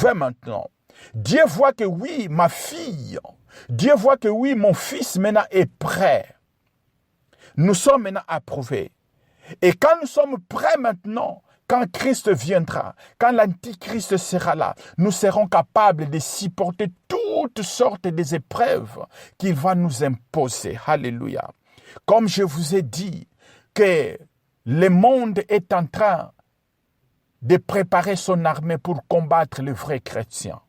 éprouvé maintenant. Dieu voit que oui, ma fille, Dieu voit que oui, mon fils maintenant est prêt. Nous sommes maintenant approuvés. Et quand nous sommes prêts maintenant, quand Christ viendra, quand l'Antichrist sera là, nous serons capables de supporter toutes sortes des épreuves qu'il va nous imposer. Alléluia. Comme je vous ai dit que le monde est en train de préparer son armée pour combattre les vrais chrétiens.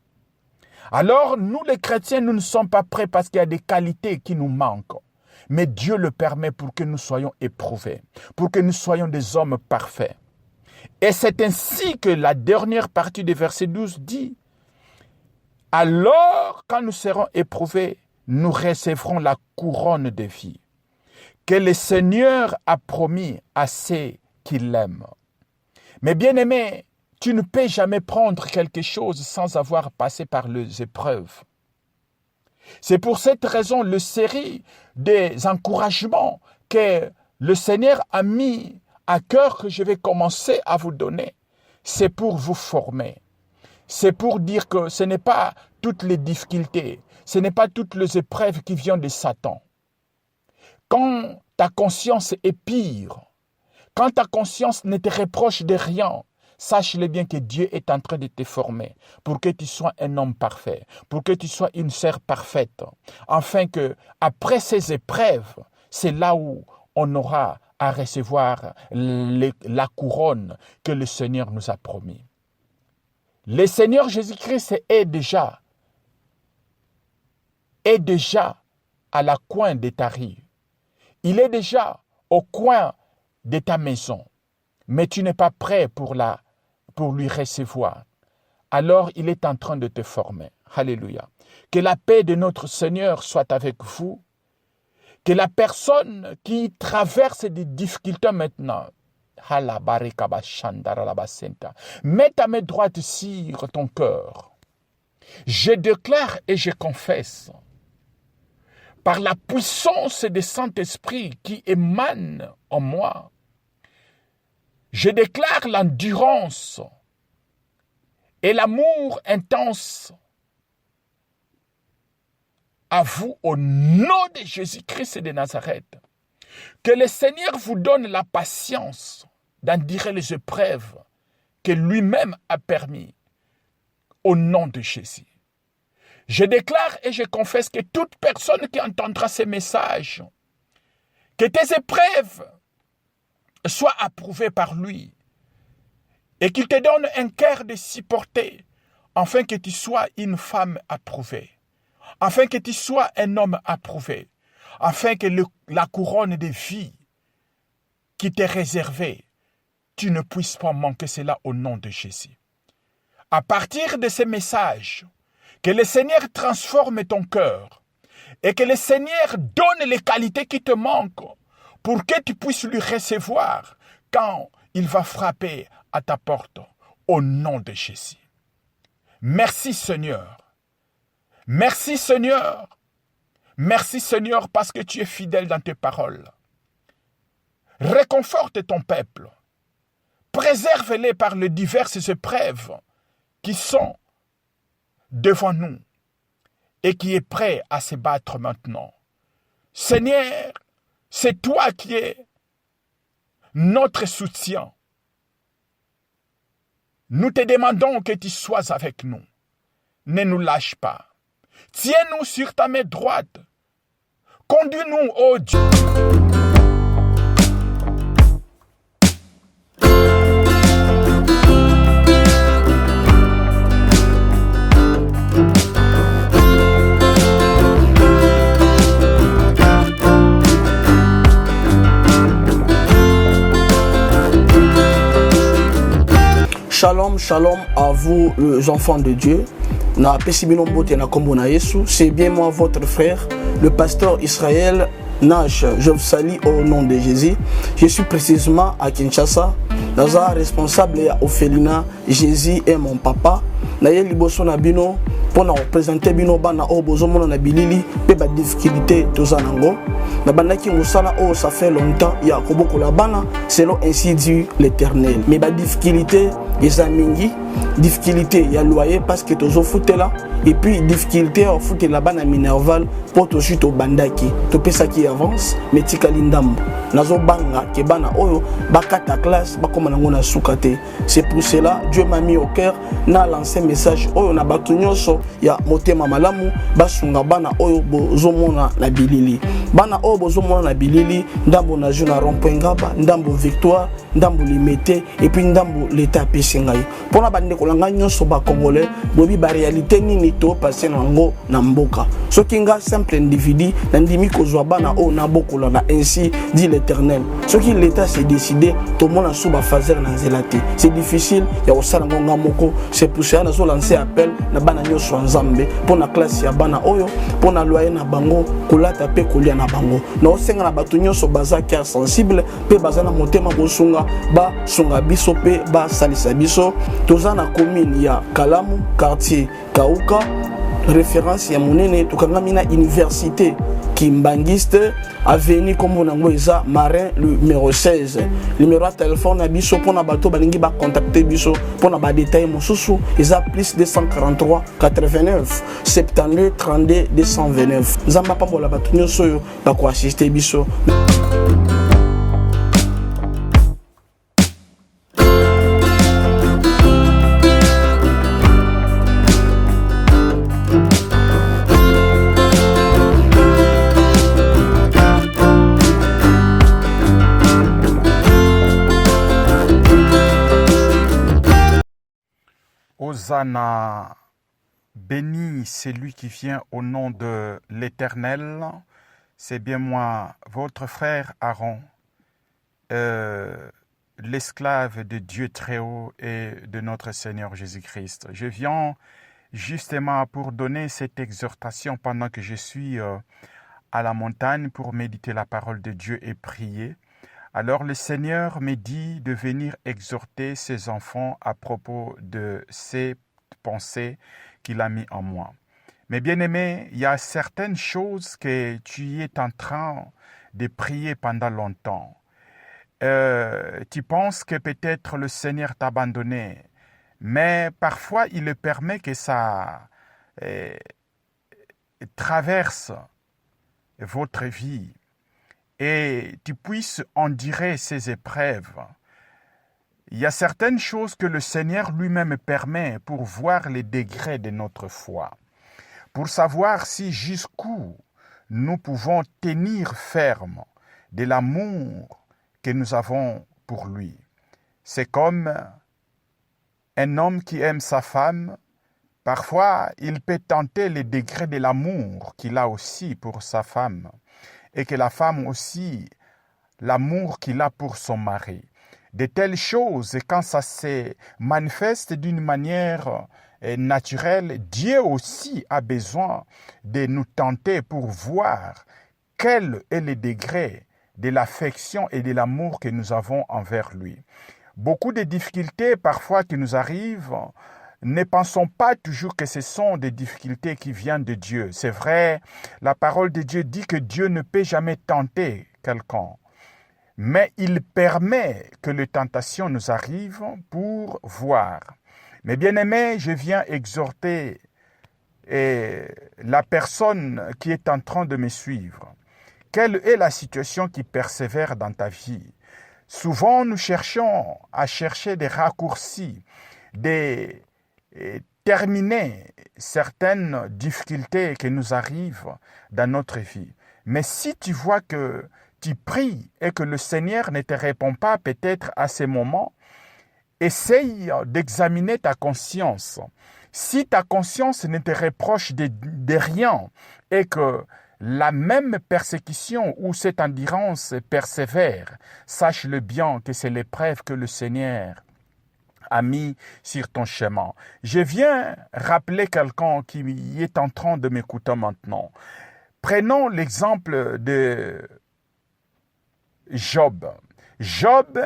Alors, nous les chrétiens, nous ne sommes pas prêts parce qu'il y a des qualités qui nous manquent. Mais Dieu le permet pour que nous soyons éprouvés, pour que nous soyons des hommes parfaits. Et c'est ainsi que la dernière partie du verset 12 dit, « Alors, quand nous serons éprouvés, nous recevrons la couronne de vie que le Seigneur a promis à ceux qui l'aiment. » Mais bien aimé, tu ne peux jamais prendre quelque chose sans avoir passé par les épreuves. C'est pour cette raison le série des encouragements que le Seigneur a mis à cœur que je vais commencer à vous donner. C'est pour vous former. C'est pour dire que ce n'est pas toutes les difficultés, ce n'est pas toutes les épreuves qui viennent de Satan. Quand ta conscience est pire, quand ta conscience ne te reproche de rien, sache-le bien que Dieu est en train de te former pour que tu sois un homme parfait, pour que tu sois une sœur parfaite, afin que après ces épreuves, c'est là où on aura à recevoir la couronne que le Seigneur nous a promis. Le Seigneur Jésus-Christ est déjà à la coin de ta rue. Il est déjà au coin de ta maison, mais tu n'es pas prêt pour lui recevoir. Alors, il est en train de te former. Alléluia. Que la paix de notre Seigneur soit avec vous. Que la personne qui traverse des difficultés maintenant, mets ta main droite sur ton cœur. Je déclare et je confesse, par la puissance du Saint-Esprit qui émane en moi, je déclare l'endurance et l'amour intense à vous au nom de Jésus-Christ de Nazareth. Que le Seigneur vous donne la patience d'endurer les épreuves que lui-même a permis au nom de Jésus. Je déclare et je confesse que toute personne qui entendra ces messages, que tes épreuves soient approuvées par lui et qu'il te donne un cœur de supporter afin que tu sois une femme approuvée, afin que tu sois un homme approuvé, afin que la couronne de vie qui t'est réservée, tu ne puisses pas manquer cela au nom de Jésus. À partir de ces messages, que le Seigneur transforme ton cœur et que le Seigneur donne les qualités qui te manquent pour que tu puisses lui recevoir quand il va frapper à ta porte au nom de Jésus. Merci Seigneur. Merci Seigneur. Merci Seigneur parce que tu es fidèle dans tes paroles. Réconforte ton peuple. Préserve-les par les diverses épreuves qui sont devant nous et qui est prêt à se battre maintenant. Seigneur, c'est toi qui es notre soutien. Nous te demandons que tu sois avec nous. Ne nous lâche pas. Tiens-nous sur ta main droite. Conduis-nous, ô Dieu. Shalom, shalom à vous les enfants de Dieu. C'est bien moi votre frère, le pasteur Israël Nash. Je vous salue au nom de Jésus. Je suis précisément à Kinshasa. Naza responsable à Ophelina. Jésus est mon papa. Naye liboso na bino pour nous représenter bino bana o bozomona na bilili pe ba difficulté tozanango na bandaki musala o ça fait longtemps ya koboko la bana selon ainsi dit l'Éternel mais ba difficulté ezamingi difficulté ya loyer parce que tozo futela et puis difficulté au futela bana minerval pour to suite au bandaki to pesa qui avance mais tikali ndambo nazo banga ke bana oyo bakata classe bakoma nango na sukate. C'est pour cela Dieu m'a mis au cœur na lancé message oyo na batu nyonso ya motema malamu basunga bana oyo bozomona na bilili bana oyo bozomona na bilili ndambo na juna rompengaba ndambo victoire ndambo limité et puis ndambo l'état pesingai pona bande kolanga nyonso ba congolais bobi ba réalité nini to passer nango na mboka soki nga simple individu na ndimi kozwa bana oyo na bokola na ainsi dit l'Éternel soki l'état s'est décidé to mona suba fazer na zelate c'est difficile ya osala ngonga moko. C'est pour cela nazo lancer appel na bana nyonso nzambe pona classe ya bana oyo pona loyer na bango kolata pe kolia na bango na osenga na batu nyonso baza cœur sensible pe baza na motema bosunga ba sunga biso pe ba salisa biso toza na commune ya Kalamu quartier Kauka référence ya monene tokangami na université Kimbangiste avenue comme nango eza Marin numéro 16 numéro de téléphone na biso pona bato balingi ba contacter biso pona ba détail mosusu eza plus 243 89 72 32 229 nzamba pambola bato nyonso yo ba ko assister biso. Hosanna, béni celui qui vient au nom de l'Éternel. C'est bien moi, votre frère Aaron, l'esclave de Dieu très haut et de notre Seigneur Jésus-Christ. Je viens justement pour donner cette exhortation pendant que je suis à la montagne pour méditer la parole de Dieu et prier. Alors le Seigneur me dit de venir exhorter ses enfants à propos de ces pensées qu'il a mis en moi. Mais bien aimé, il y a certaines choses que tu es en train de prier pendant longtemps. Tu penses que peut-être le Seigneur t'a abandonné, mais parfois il le permet que ça traverse votre vie. Et tu puisses endurer ces épreuves. Il y a certaines choses que le Seigneur lui-même permet pour voir les degrés de notre foi, pour savoir si jusqu'où nous pouvons tenir ferme de l'amour que nous avons pour lui. C'est comme un homme qui aime sa femme, parfois il peut tenter les degrés de l'amour qu'il a aussi pour sa femme. Et que la femme aussi, l'amour qu'il a pour son mari. De telles choses, quand ça se manifeste d'une manière naturelle, Dieu aussi a besoin de nous tenter pour voir quel est le degré de l'affection et de l'amour que nous avons envers lui. Beaucoup de difficultés parfois qui nous arrivent, ne pensons pas toujours que ce sont des difficultés qui viennent de Dieu. C'est vrai, la parole de Dieu dit que Dieu ne peut jamais tenter quelqu'un. Mais il permet que les tentations nous arrivent pour voir. Mais bien aimé, je viens exhorter la personne qui est en train de me suivre. Quelle est la situation qui persévère dans ta vie? Souvent, nous cherchons à chercher des raccourcis, terminer certaines difficultés qui nous arrivent dans notre vie. Mais si tu vois que tu pries et que le Seigneur ne te répond pas peut-être à ces moments, essaye d'examiner ta conscience. Si ta conscience ne te reproche de rien et que la même persécution ou cette endurance persévère, sache-le bien que c'est l'épreuve que le Seigneur a mis sur ton chemin. Je viens rappeler quelqu'un qui est en train de m'écouter maintenant. Prenons l'exemple de Job. Job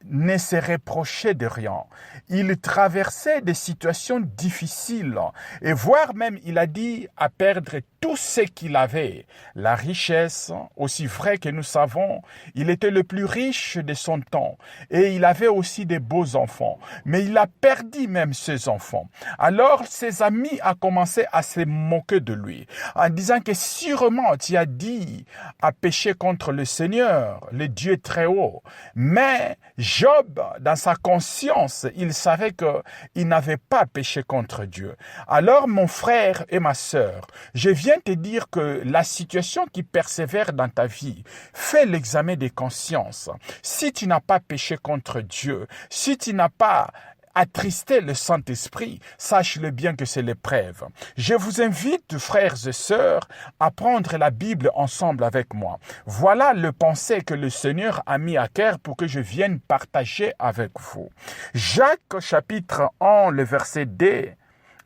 ne se reprochait de rien. Il traversait des situations difficiles et voire même, il a dit, à perdre tout ce qu'il avait. La richesse, aussi vrai que nous savons, il était le plus riche de son temps et il avait aussi des beaux enfants. Mais il a perdu même ses enfants. Alors ses amis ont commencé à se moquer de lui en disant que sûrement tu as dit à pécher contre le Seigneur, le Dieu très haut. Mais Job, dans sa conscience, il savait qu'il n'avait pas péché contre Dieu. Alors, mon frère et ma sœur, je viens te dire que la situation qui persévère dans ta vie, fais l'examen des consciences. Si tu n'as pas péché contre Dieu, si tu n'as pas attristé le Saint-Esprit, sache-le bien que c'est l'épreuve. Je vous invite, frères et sœurs, à prendre la Bible ensemble avec moi. Voilà le pensée que le Seigneur a mis à cœur pour que je vienne partager avec vous. Jacques chapitre 1, le verset 2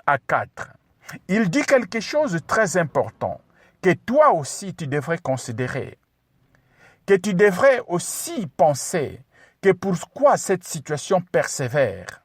à 4. Il dit quelque chose de très important que toi aussi tu devrais considérer, que tu devrais aussi penser que pourquoi cette situation persévère.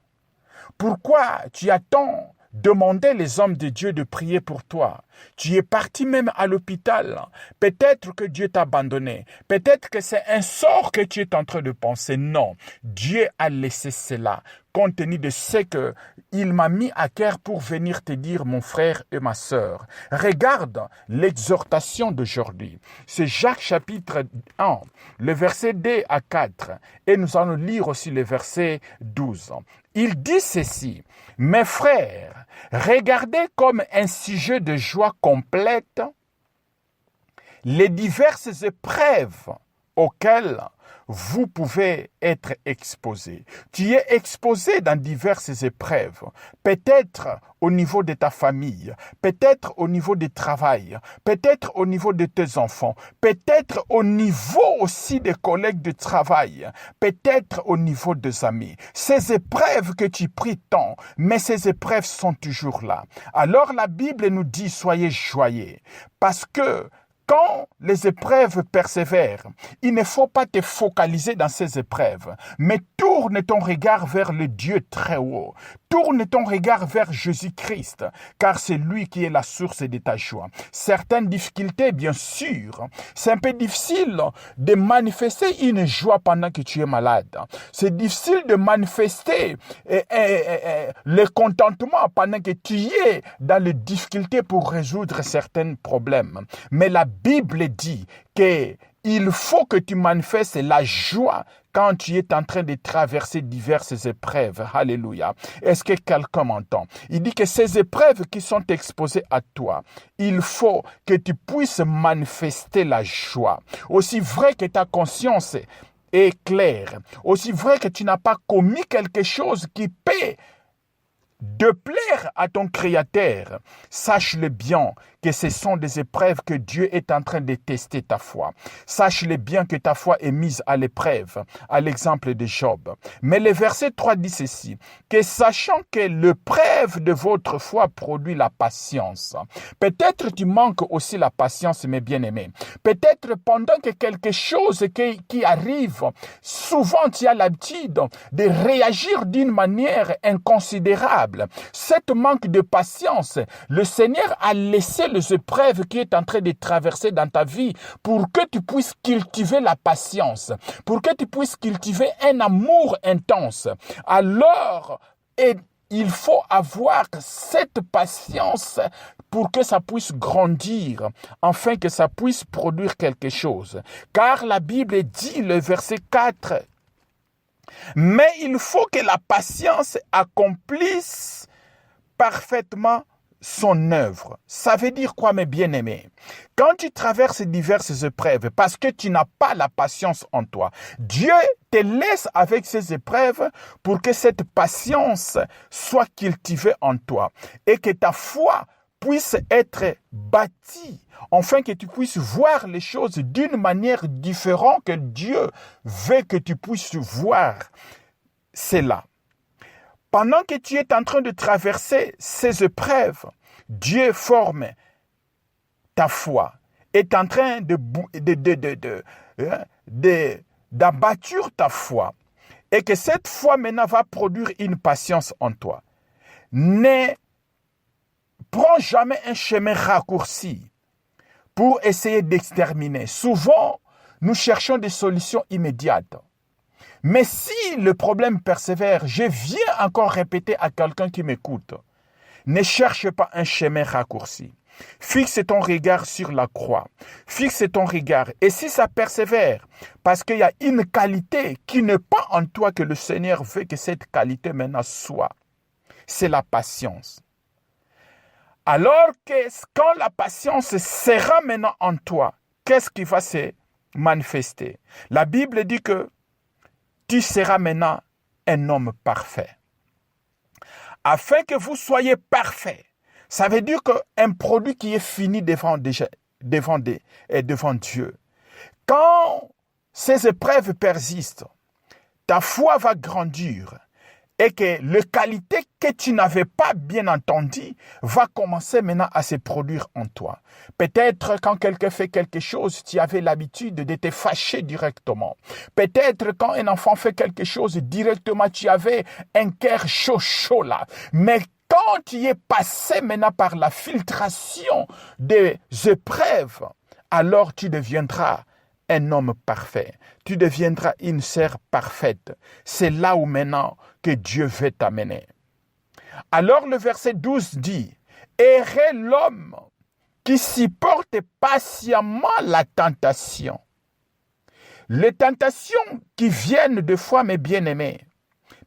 Pourquoi tu attends demander les hommes de Dieu de prier pour toi? Tu es parti même à l'hôpital. Peut-être que Dieu t'a abandonné. Peut-être que c'est un sort que tu es en train de penser. Non, Dieu a laissé cela, compte tenu de ce qu'il m'a mis à cœur pour venir te dire, mon frère et ma sœur. Regarde l'exhortation d'aujourd'hui. C'est Jacques chapitre 1, le verset 2 à 4. Et nous allons lire aussi le verset 12. Il dit ceci: mes frères, regardez comme un sujet de joie complète les diverses épreuves auxquelles vous pouvez être exposé. Tu es exposé dans diverses épreuves, peut-être au niveau de ta famille, peut-être au niveau du travail, peut-être au niveau de tes enfants, peut-être au niveau aussi des collègues de travail, peut-être au niveau des amis. Ces épreuves que tu pries tant, mais ces épreuves sont toujours là. Alors la Bible nous dit, soyez joyeux, parce que quand les épreuves persévèrent, il ne faut pas te focaliser dans ces épreuves, mais tourne ton regard vers le Dieu très haut. Tourne ton regard vers Jésus-Christ, car c'est lui qui est la source de ta joie. Certaines difficultés, bien sûr, c'est un peu difficile de manifester une joie pendant que tu es malade. C'est difficile de manifester le contentement pendant que tu es dans les difficultés pour résoudre certains problèmes. Mais la Bible dit qu'il faut que tu manifestes la joie quand tu es en train de traverser diverses épreuves. Alléluia. Est-ce que quelqu'un m'entend? Il dit que ces épreuves qui sont exposées à toi, il faut que tu puisses manifester la joie. Aussi vrai que ta conscience est claire, aussi vrai que tu n'as pas commis quelque chose qui peut de plaire à ton Créateur, sache-le bien que ce sont des épreuves que Dieu est en train de tester ta foi. Sache-le bien que ta foi est mise à l'épreuve, à l'exemple de Job. Mais le verset 3 dit ceci, que sachant que l'épreuve de votre foi produit la patience. Peut-être tu manques aussi la patience, mes bien-aimés. Peut-être pendant que quelque chose qui arrive, souvent tu as l'habitude de réagir d'une manière inconsidérable. Cette manque de patience, le Seigneur a laissé les épreuves qui est en train de traverser dans ta vie pour que tu puisses cultiver la patience, pour que tu puisses cultiver un amour intense. Alors, il faut avoir cette patience pour que ça puisse grandir, afin que ça puisse produire quelque chose. Car la Bible dit, le verset 4, mais il faut que la patience accomplisse parfaitement son œuvre. Ça veut dire quoi, mes bien-aimés? Quand tu traverses diverses épreuves, parce que tu n'as pas la patience en toi, Dieu te laisse avec ces épreuves pour que cette patience soit cultivée en toi et que ta foi puisse être bâtie, afin que tu puisses voir les choses d'une manière différente que Dieu veut que tu puisses voir cela. Pendant que tu es en train de traverser ces épreuves, Dieu forme ta foi, est en train d'abattre ta foi. et que cette foi maintenant va produire une patience en toi. Ne prends jamais un chemin raccourci pour essayer d'exterminer. Souvent, nous cherchons des solutions immédiates. Mais si le problème persévère, je viens encore répéter à quelqu'un qui m'écoute, ne cherche pas un chemin raccourci. Fixe ton regard sur la croix. Fixe ton regard. Et si ça persévère, parce qu'il y a une qualité qui n'est pas en toi que le Seigneur veut que cette qualité maintenant soit, c'est la patience. Alors que quand la patience sera maintenant en toi, qu'est-ce qui va se manifester? La Bible dit que tu seras maintenant un homme parfait. Afin que vous soyez parfait, ça veut dire qu'un produit qui est fini devant Dieu. Quand ces épreuves persistent, ta foi va grandir et que les qualités que tu n'avais pas bien entendues va commencer maintenant à se produire en toi. Peut-être quand quelqu'un fait quelque chose, tu avais l'habitude de te fâcher directement. Peut-être quand un enfant fait quelque chose, directement tu avais un cœur chaud là. Mais quand tu es passé maintenant par la filtration des épreuves, alors tu deviendras un homme parfait. Tu deviendras une sœur parfaite. C'est là où maintenant que Dieu veut t'amener. Alors le verset 12 dit, « Heureux l'homme qui supporte patiemment la tentation. » Les tentations qui viennent de fois, mes bien-aimés,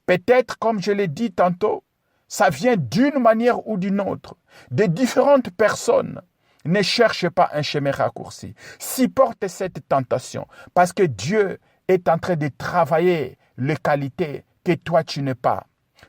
peut-être, comme je l'ai dit tantôt, ça vient d'une manière ou d'une autre, de différentes personnes. Ne cherche pas un chemin raccourci. Supporte cette tentation parce que Dieu est en train de travailler les qualités que toi tu n'es pas.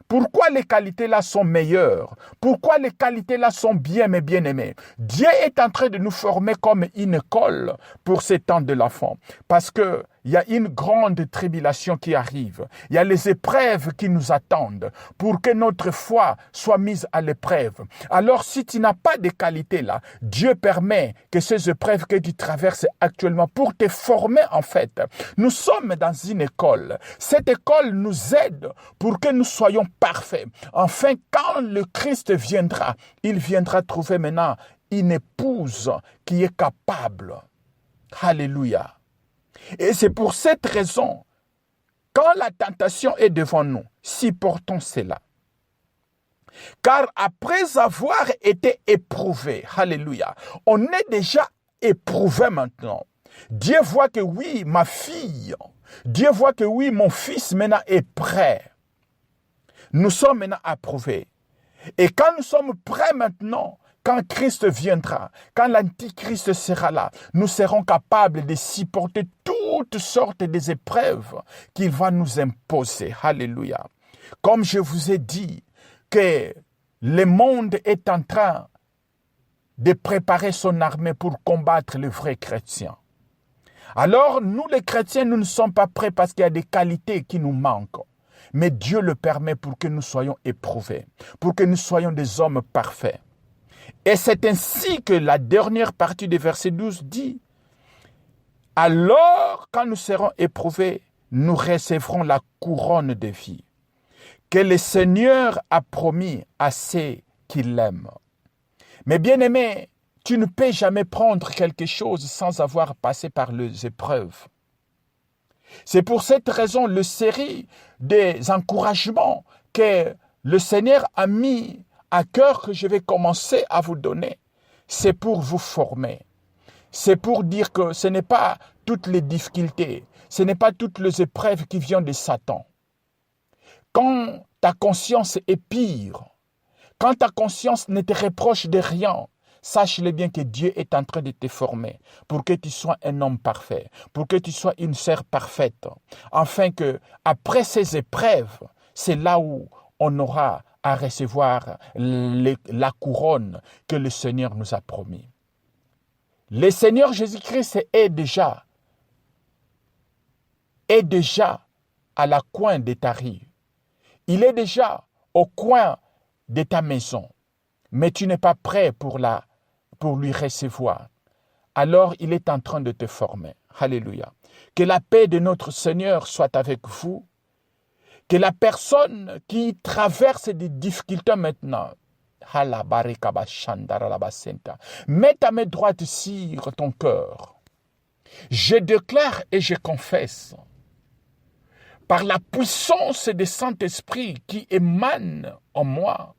Pourquoi les qualités-là sont meilleures? Pourquoi les qualités-là sont bien, mes bien-aimés? Dieu est en train de nous former comme une école pour ces temps de l'enfant. Parce que il y a une grande tribulation qui arrive. Il y a les épreuves qui nous attendent pour que notre foi soit mise à l'épreuve. Alors, si tu n'as pas de qualité là, Dieu permet que ces épreuves que tu traverses actuellement pour te former en fait. Nous sommes dans une école. Cette école nous aide pour que nous soyons parfaits. Enfin, quand le Christ viendra, il viendra trouver maintenant une épouse qui est capable. Alléluia. Et c'est pour cette raison, quand la tentation est devant nous, supportons cela. Car après avoir été éprouvé, alléluia, on est déjà éprouvé maintenant. Dieu voit que oui, ma fille, Dieu voit que oui, mon fils maintenant est prêt. Nous sommes maintenant approuvés. Et quand nous sommes prêts maintenant, quand Christ viendra, quand l'Antichrist sera là, nous serons capables de supporter toutes sortes d'épreuves qu'il va nous imposer. Alléluia. Comme je vous ai dit que le monde est en train de préparer son armée pour combattre les vrais chrétiens. Alors, nous les chrétiens, nous ne sommes pas prêts parce qu'il y a des qualités qui nous manquent. Mais Dieu le permet pour que nous soyons éprouvés, pour que nous soyons des hommes parfaits. Et c'est ainsi que la dernière partie du verset 12 dit, « Alors, quand nous serons éprouvés, nous recevrons la couronne de vie que le Seigneur a promis à ceux qui l'aiment. » Mais bien-aimé, tu ne peux jamais prendre quelque chose sans avoir passé par les épreuves. C'est pour cette raison, le série des encouragements que le Seigneur a mis à cœur que je vais commencer à vous donner, c'est pour vous former. C'est pour dire que ce n'est pas toutes les difficultés, ce n'est pas toutes les épreuves qui viennent de Satan. Quand ta conscience est pire, quand ta conscience ne te reproche de rien, sache-le bien que Dieu est en train de te former pour que tu sois un homme parfait, pour que tu sois une sœur parfaite, afin que après ces épreuves, c'est là où on aura à recevoir la couronne que le Seigneur nous a promis. Le Seigneur Jésus-Christ est déjà à la coin de ta rue. Il est déjà au coin de ta maison, mais tu n'es pas prêt pour lui recevoir. Alors il est en train de te former. Alléluia. Que la paix de notre Seigneur soit avec vous Que la personne qui traverse des difficultés maintenant, mets ta main droite sur ton cœur. Je déclare et je confesse, par la puissance du Saint-Esprit qui émane en moi,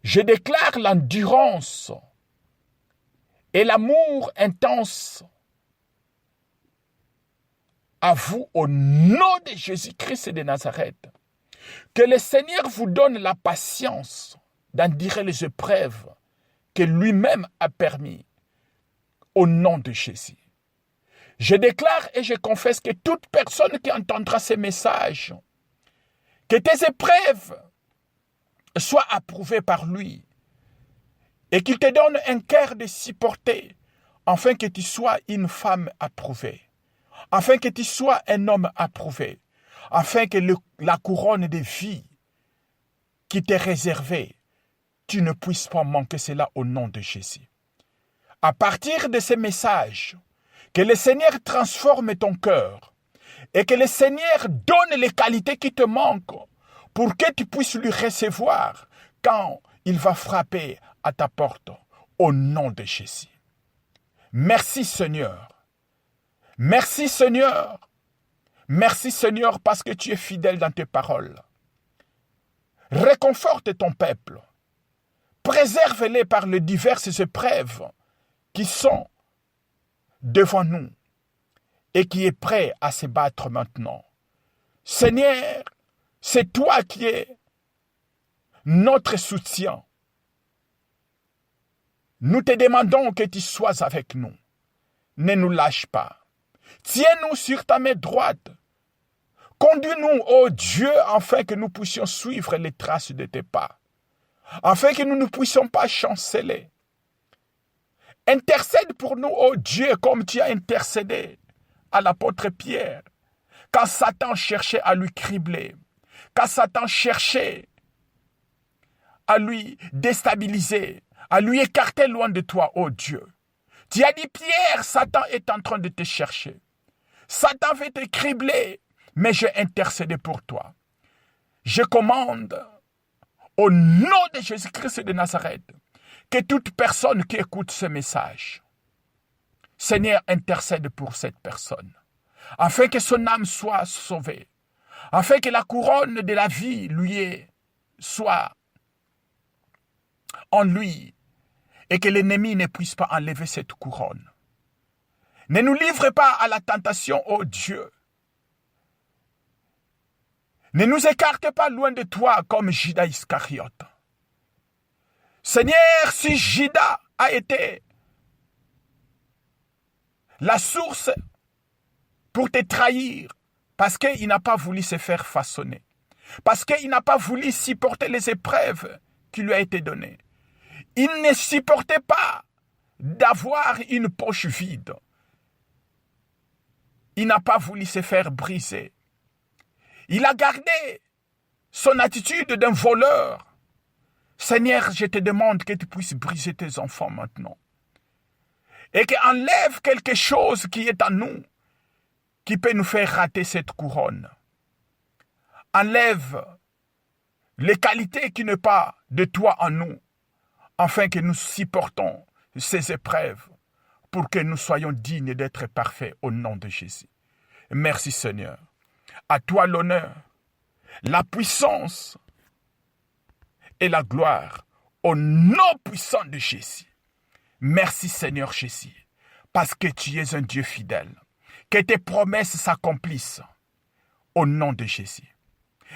je déclare l'endurance et l'amour intense à vous au nom de Jésus-Christ de Nazareth. Que le Seigneur vous donne la patience d'endurer les épreuves que lui-même a permis au nom de Jésus. Je déclare et je confesse que toute personne qui entendra ces messages, que tes épreuves soient approuvées par lui et qu'il te donne un cœur de supporter afin que tu sois une femme approuvée, afin que tu sois un homme approuvé, afin que la couronne de vie qui t'est réservée, tu ne puisses pas manquer cela au nom de Jésus. À partir de ces messages, que le Seigneur transforme ton cœur et que le Seigneur donne les qualités qui te manquent pour que tu puisses lui recevoir quand il va frapper à ta porte au nom de Jésus. Merci Seigneur. Merci Seigneur. Merci Seigneur parce que tu es fidèle dans tes paroles. Réconforte ton peuple. Préserve-les par les diverses épreuves qui sont devant nous et qui est prêt à se battre maintenant. Seigneur, c'est toi qui es notre soutien. Nous te demandons que tu sois avec nous. Ne nous lâche pas. Tiens-nous sur ta main droite. Conduis-nous, ô Dieu, afin que nous puissions suivre les traces de tes pas. Afin que nous ne puissions pas chanceler. Intercède pour nous, ô Dieu, comme tu as intercédé à l'apôtre Pierre. Quand Satan cherchait à lui cribler. Quand Satan cherchait à lui déstabiliser, à lui écarter loin de toi, ô Dieu. Tu as dit, Pierre, Satan est en train de te chercher. Satan veut te cribler, mais j'ai intercédé pour toi. Je commande, au nom de Jésus-Christ de Nazareth, que toute personne qui écoute ce message, Seigneur, intercède pour cette personne, afin que son âme soit sauvée, afin que la couronne de la vie soit en lui, et que l'ennemi ne puisse pas enlever cette couronne. Ne nous livre pas à la tentation, ô Dieu. Ne nous écarte pas loin de toi comme Judas Iscariote. Seigneur, si Judas a été la source pour te trahir, parce qu'il n'a pas voulu se faire façonner, parce qu'il n'a pas voulu supporter les épreuves qui lui a été données, il ne supportait pas d'avoir une poche vide. Il n'a pas voulu se faire briser. Il a gardé son attitude d'un voleur. Seigneur, je te demande que tu puisses briser tes enfants maintenant. Et qu'enlève quelque chose qui est en nous, qui peut nous faire rater cette couronne. Enlève les qualités qui ne sont pas de toi en nous, afin que nous supportons ces épreuves, pour que nous soyons dignes d'être parfaits au nom de Jésus. Merci Seigneur. À toi l'honneur, la puissance et la gloire au nom puissant de Jésus. Merci Seigneur Jésus, parce que tu es un Dieu fidèle, que tes promesses s'accomplissent au nom de Jésus.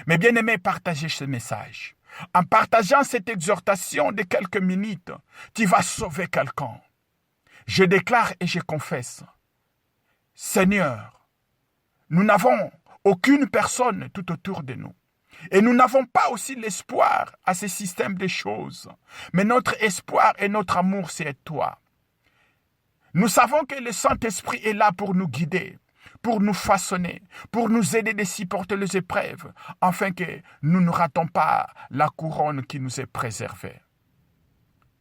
Mes bien-aimés, partagez ce message. En partageant cette exhortation de quelques minutes, tu vas sauver quelqu'un. Je déclare et je confesse, Seigneur, nous n'avons aucune personne tout autour de nous. Et nous n'avons pas aussi l'espoir à ce système de choses. Mais notre espoir et notre amour, c'est toi. Nous savons que le Saint-Esprit est là pour nous guider, pour nous façonner, pour nous aider à supporter les épreuves, afin que nous ne ratons pas la couronne qui nous est préservée.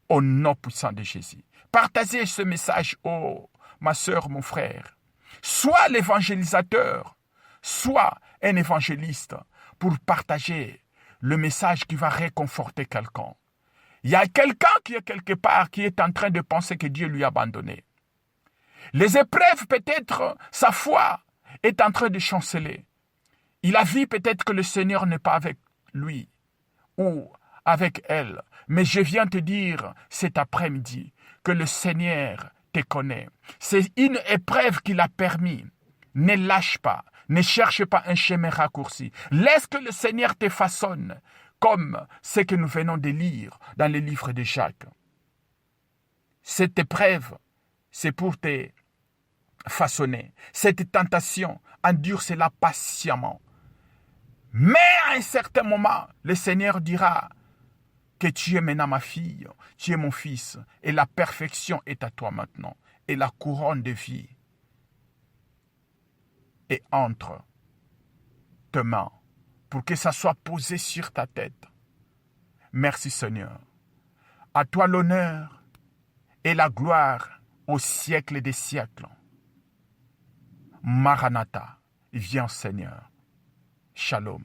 Au nom puissant de Jésus. Partagez ce message, oh, ma sœur, mon frère. Sois l'évangélisateur. Sois un évangéliste pour partager le message qui va réconforter quelqu'un. Il y a quelqu'un qui est quelque part qui est en train de penser que Dieu lui a abandonné. Les épreuves, peut-être, sa foi est en train de chanceler. Il a vu peut-être que le Seigneur n'est pas avec lui ou avec elle. Mais je viens te dire cet après-midi que le Seigneur te connaît. C'est une épreuve qu'il a permis. Ne lâche pas. Ne cherche pas un chemin raccourci. Laisse que le Seigneur te façonne comme ce que nous venons de lire dans le livre de Jacques. Cette épreuve, c'est pour te façonner. Cette tentation, endure-cela patiemment. Mais à un certain moment, le Seigneur dira que tu es maintenant ma fille, tu es mon fils, et la perfection est à toi maintenant, et la couronne de vie est entre tes mains, pour que ça soit posé sur ta tête. Merci Seigneur. À toi l'honneur et la gloire au siècle des siècles. Maranatha, viens Seigneur. Shalom.